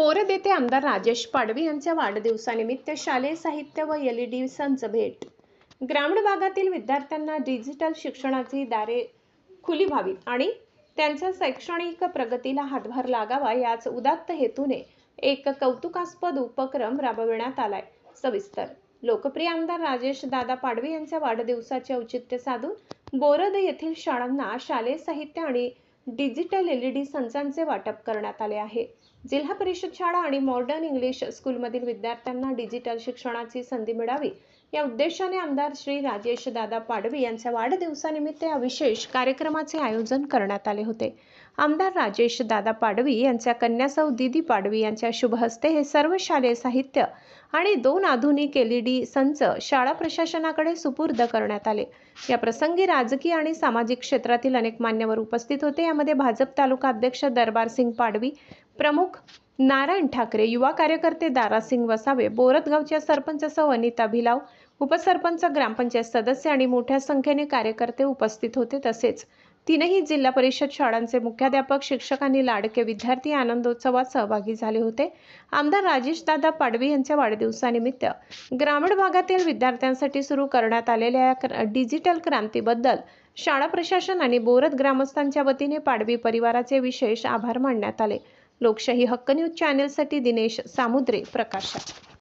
बोरद येथे आमदार राजेश पाडवी यांच्या वाढदिवसानिमित्त शालेय साहित्य व LED संच भेट. ग्रामीण भागातील विद्यार्थ्यांना डिजिटल शिक्षणाची दारे खुली व्हावीत आणि त्यांच्या शैक्षणिक प्रगतीला हातभार लागावा याच उदात्त हेतूने एक कौतुकास्पद उपक्रम राबविण्यात आलाय. सविस्तर. लोकप्रिय आमदार राजेश दादा पाडवी यांच्या वाढदिवसाचे औचित्य साधून बोरद येथील शाळांना शालेय साहित्य आणि डिजिटल LED संचांचे वाटप करण्यात आले आहे. जिल्हा परिषद शाळा आणि मॉडर्न इंग्लिश स्कूलमधील विद्यार्थ्यांना डिजिटल शिक्षणाची संधी मिळावी या उद्देशाने आमदार श्री राजेश दादा पाडवी यांच्या वाढदिवसानिमित्त या विशेष कार्यक्रमाचे आयोजन करण्यात आले होते. आमदार राजेश दादा पाडवी यांच्या कन्या सौ दीदी पाडवी यांच्या शुभ हस्ते हे सर्व शालेय साहित्य आणि 2 आधुनिक LED संच शाळा प्रशासनाकडे सुपूर्द करण्यात आले. या प्रसंगी राजकीय आणि सामाजिक क्षेत्रातील अनेक मान्यवर उपस्थित होते. यामध्ये भाजप तालुका अध्यक्ष दरबारसिंग पाडवी, प्रमुख नारायण ठाकरे, युवा कार्यकर्ते दारासिंग वसावे, बोरद गावच्या सरपंच सौ अनिता भिलाव, उपसरपंच, ग्रामपंचायत सदस्य आणि मोठ्या संख्येने कार्यकर्ते उपस्थित होते. तसेच 3ही जिल्हा परिषद शाळांचे मुख्याध्यापक, शिक्षक आणि लाडके विद्यार्थी आनंदोत्सवात सहभागी झाले होते. आमदार राजेश दादा पाडवी यांच्या वाढदिवसानिमित्त ग्रामीण भागातील विद्यार्थ्यांसाठी सुरू करण्यात आलेल्या डिजिटल क्रांतीबद्दल शाळा प्रशासन आणि बोरद ग्रामस्थांच्या वतीने पाडवी परिवाराचे विशेष आभार मानण्यात आले. लोकशाही हक्क न्यूज चॅनेलसाठी दिनेश सामुद्रे, प्रकाशक.